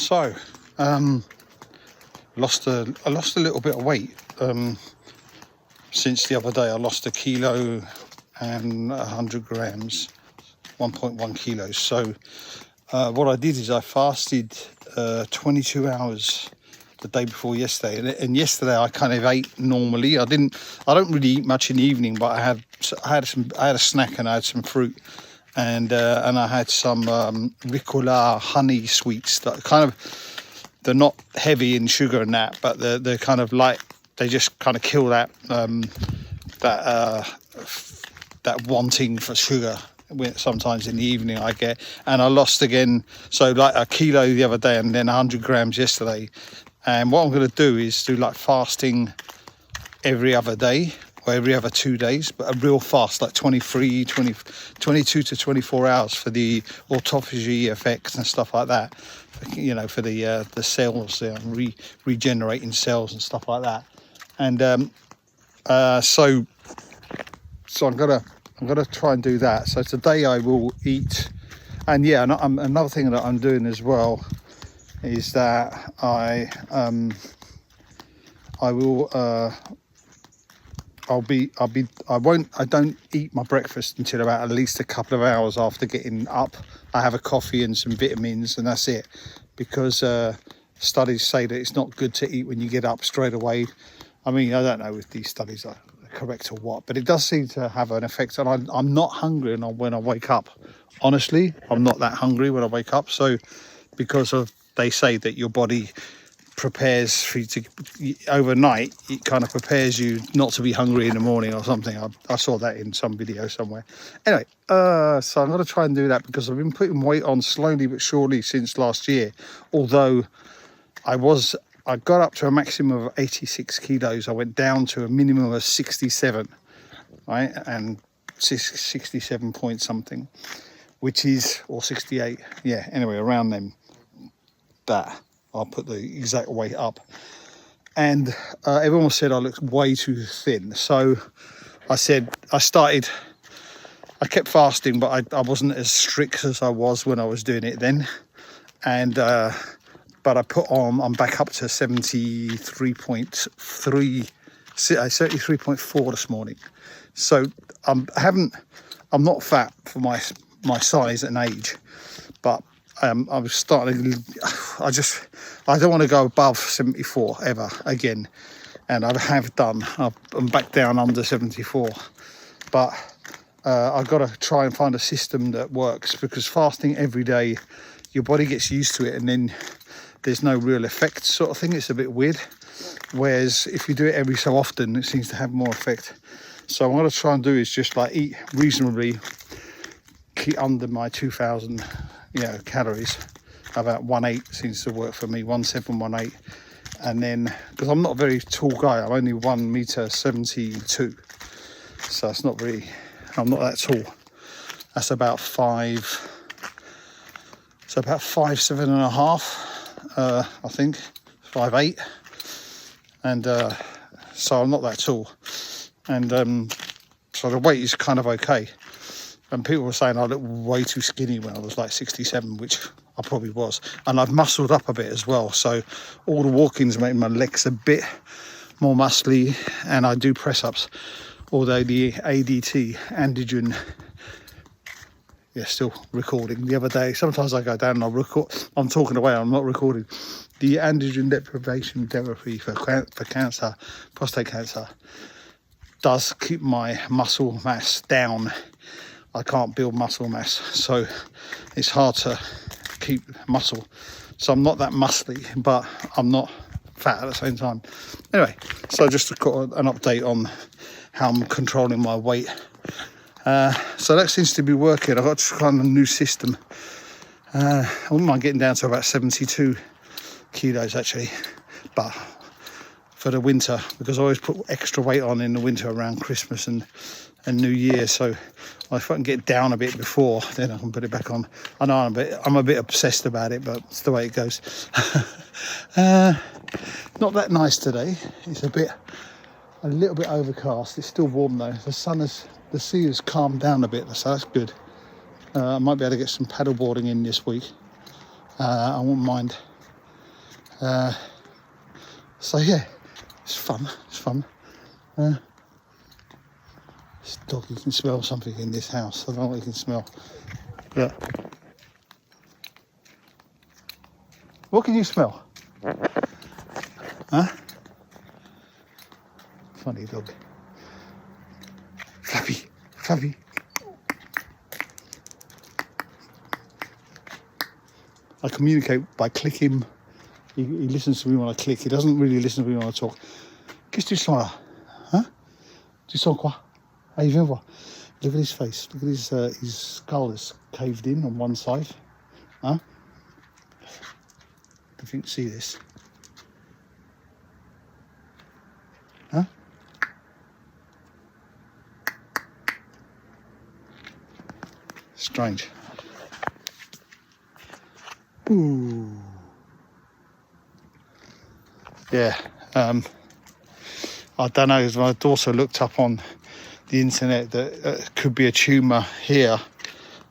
So, I lost a little bit of weight since the other day. I lost 1 kilo and 100 grams, 1.1 kilos. So, what I did is I fasted 22 hours the day before yesterday, and yesterday I kind of ate normally. I don't really eat much in the evening, but I had a snack and I had some fruit, and I had some Ricola honey sweets that they're not heavy in sugar and that, but they're kind of light. They just kind of kill that wanting for sugar. Sometimes in the evening I get, and I lost again, so like 1 kilo the other day and then 100 grams yesterday. And what I'm going to do is do like fasting every other day or every other 2 days, but a real fast, like 22 to 24 hours for the autophagy effects and stuff like that, you know, for the cells, regenerating cells and stuff like that. And so I'm gonna try and do that. So today I will eat, and yeah, another thing that I'm doing as well is that I don't eat my breakfast until about at least a couple of hours after getting up. I have a coffee and some vitamins, and that's it, because studies say that it's not good to eat when you get up straight away. I mean, I don't know if these studies are correct or what, but it does seem to have an effect. And I'm not hungry when I wake up. Honestly, I'm not that hungry when I wake up. So because they say that your body prepares for you to overnight, it kind of prepares you not to be hungry in the morning or something. I saw that in some video somewhere. Anyway, so I'm going to try and do that, because I've been putting weight on slowly but surely since last year. Although I got up to a maximum of 86 kilos. I went down to a minimum of 67, right? And 67 point something, which is, or 68. Yeah, anyway, around them. That I'll put the exact weight up. And everyone said I looked way too thin. So I said, I kept fasting, but I wasn't as strict as I was when I was doing it then. And, but I'm back up to 73.4 this morning. So I'm not fat for my size and age, but I was starting. I don't want to go above 74 ever again, and I have done. I'm back down under 74, but I've got to try and find a system that works, because fasting every day, your body gets used to it, and then there's no real effect, sort of thing. It's a bit weird. Whereas if you do it every so often, it seems to have more effect. So what I'm going to try and do is just like eat reasonably, keep under my 2,000. Calories. About 1.8 seems to work for me, 1.7, 1.8. And then, because I'm not a very tall guy, I'm only 1.72 m, so it's not really, I'm not that tall. That's about 5'7.5", I think, 5'8", and so I'm not that tall, and so the weight is kind of okay. And people were saying I looked way too skinny when I was like 67, which I probably was. And I've muscled up a bit as well. So all the walking's making my legs a bit more muscly, and I do press ups. Although the ADT, androgen, still recording. The other day, sometimes I go down and I record. I'm talking away, I'm not recording. The androgen deprivation therapy for cancer, prostate cancer, does keep my muscle mass down. I can't build muscle mass, so it's hard to keep muscle. So I'm not that muscly, but I'm not fat at the same time. Anyway, so just got an update on how I'm controlling my weight. So that seems to be working. I've got to try a new system. I wouldn't mind getting down to about 72 kilos actually, but for the winter, because I always put extra weight on in the winter around Christmas and New Year. So if I can get down a bit before, then I can put it back on. I know I'm a bit obsessed about it, but it's the way it goes. Not that nice today. It's a little bit overcast. It's still warm though. The sea has calmed down a bit, so that's good. I might be able to get some paddleboarding in this week. I won't mind So yeah, it's fun. This dog, you can smell something in this house. I don't know what you can smell. Yeah. What can you smell? Huh? Funny dog. Fluffy. I communicate by clicking. He listens to me when I click. He doesn't really listen to me when I talk. Qu'est-ce que tu sens là? Hein? Tu sens quoi? Hey, viens voir. Look at his face. Look at his skull is caved in on one side. Huh? If you can see this. Huh? Strange. Ooh. Yeah. I don't know. My daughter looked up on the internet that could be a tumour here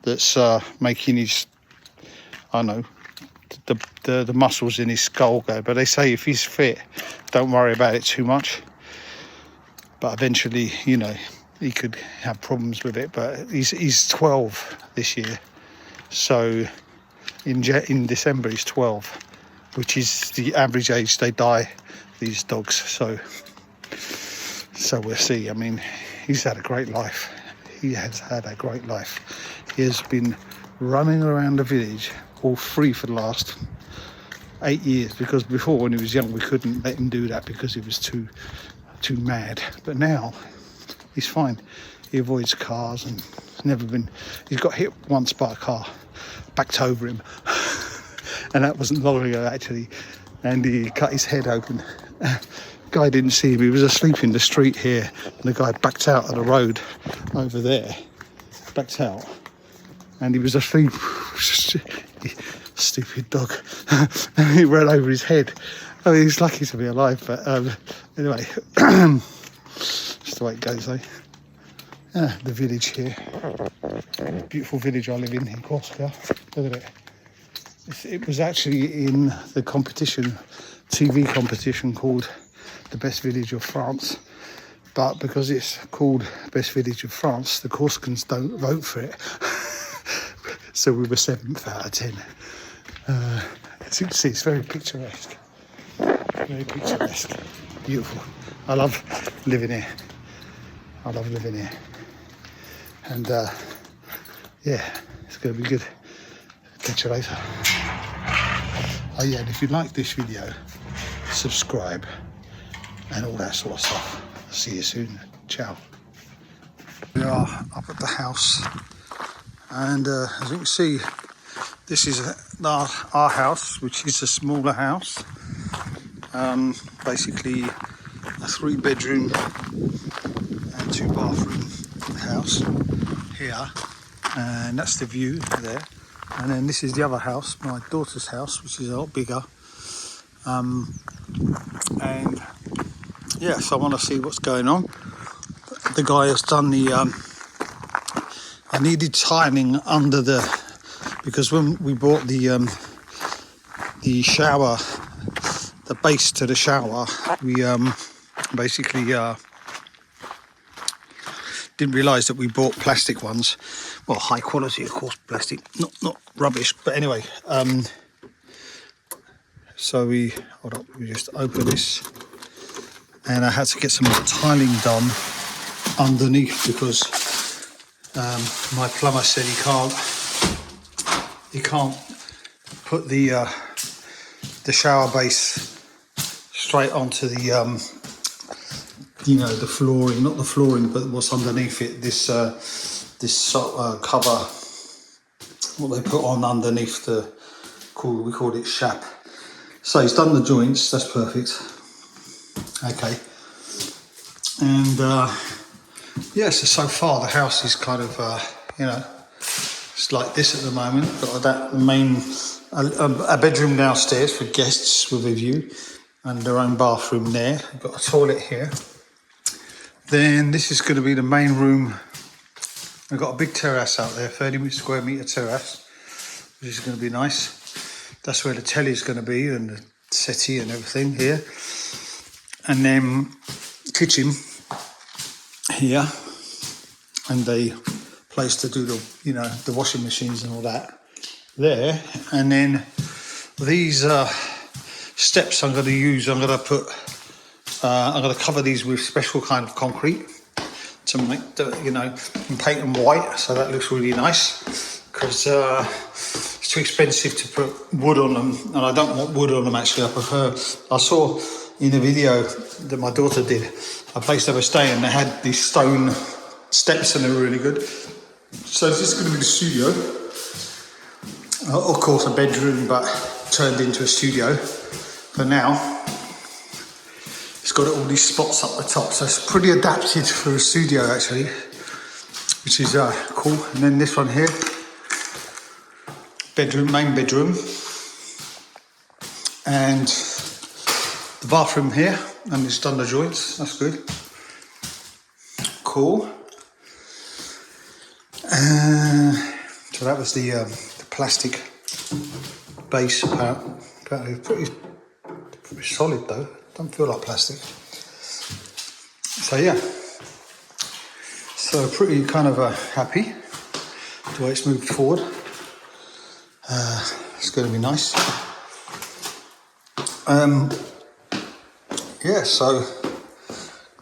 that's making his, I don't know, the muscles in his skull go. But they say if he's fit, don't worry about it too much. But eventually, you know, he could have problems with it. But he's 12 this year, so in December he's 12, which is the average age they die, these dogs. So we'll see. I mean, he's had a great life. He has had a great life. He has been running around the village all free for the last 8 years, because before, when he was young, we couldn't let him do that because he was too mad. But now he's fine. He avoids cars and he's got hit once by a car, backed over him, and that wasn't long ago actually, and he cut his head open. Guy didn't see him. He was asleep in the street here, and the guy backed out of the road over there, backed out, and he was asleep. Stupid dog. And he ran over his head. I mean, he's lucky to be alive, but anyway, that's the way it goes, eh? Yeah, the village here, beautiful village I live in Corsica. Look at it. It was actually in the competition, TV competition called the Best Village of France, but because it's called Best Village of France, the Corsicans don't vote for it. So we were 7th out of 10. As you can see, it's very picturesque. Very picturesque. Beautiful. I love living here. And yeah, it's going to be good. Catch you later. Oh yeah, and if you like this video, subscribe and all that sort of stuff. See you soon. Ciao. We are up at the house, and as you can see, this is our house, which is a smaller house. Basically a 3-bedroom and 2-bathroom house here, and that's the view there. And then this is the other house, my daughter's house, which is a lot bigger. And yeah, so I want to see what's going on. The guy has done the I needed tiling under because when we bought the shower, the base to the shower, we basically didn't realise that we bought plastic ones. Well, high quality, of course, plastic, not rubbish. But anyway, so we just open this, and I had to get some tiling done underneath because my plumber said he can't put the shower base straight onto the the flooring, not the flooring, but what's underneath it. This cover, what they put on underneath we called it shap. So he's done the joints. That's perfect. Okay. And yeah, so far the house is kind of it's like this at the moment. Got that main a bedroom downstairs for guests with a view, and their own bathroom there. We've got a toilet here. Then this is going to be the main room. We've got a big terrace out there, 30 square metre terrace, which is going to be nice. That's where the telly is going to be, and settee and everything here. And then kitchen here, and the place to do the, you know, the washing machines and all that there. And then these steps I'm going to use, I'm going to cover these with special kind of concrete to make the, you know, and paint them white, so that looks really nice, because it's too expensive to put wood on them, and I don't want wood on them actually. I saw in a video that my daughter did a place they were staying, they had these stone steps and they were really good. So this is going to be the studio, of course a bedroom but turned into a studio for now. It's got all these spots up the top, so it's pretty adapted for a studio actually, which is cool. And then this one here, bedroom, main bedroom, and the bathroom here, and it's done the joints. That's good, cool. So that was the plastic base. Apparently pretty solid though. Don't feel like plastic. So yeah, so pretty kind of happy the way it's moved forward. It's going to be nice. Yeah, so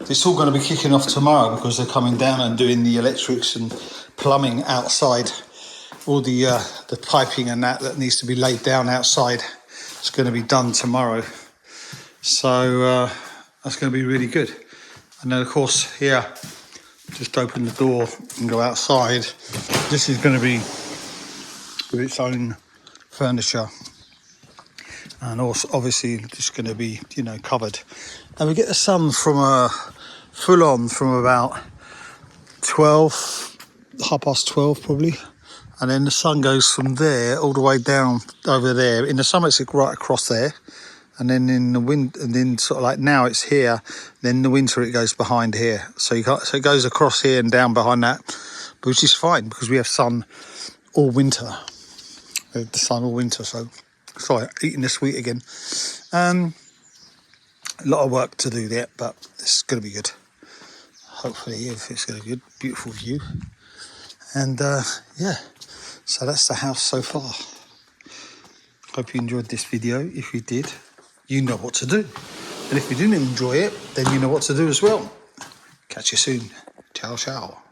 it's all going to be kicking off tomorrow because they're coming down and doing the electrics and plumbing outside. All the piping and that needs to be laid down outside. It's going to be done tomorrow. So that's going to be really good. And then of course here, just open the door and go outside. This is going to be with its own furniture, and also obviously it's going to be, you know, covered. And we get the sun from full on from about 12, 12:30 probably. And then the sun goes from there all the way down over there. In the summer it's right across there. And then in the wind, and then sort of like now it's here, then in the winter it goes behind here. So so it goes across here and down behind that, which is fine because we have sun all winter. We have the sun all winter, so sorry, eating the sweet again. A lot of work to do there, but it's going to be good. Hopefully, if it's going to be good, beautiful view. And yeah, so that's the house so far. Hope you enjoyed this video. If you did, you know what to do. And if you didn't enjoy it, then you know what to do as well. Catch you soon. Ciao, ciao.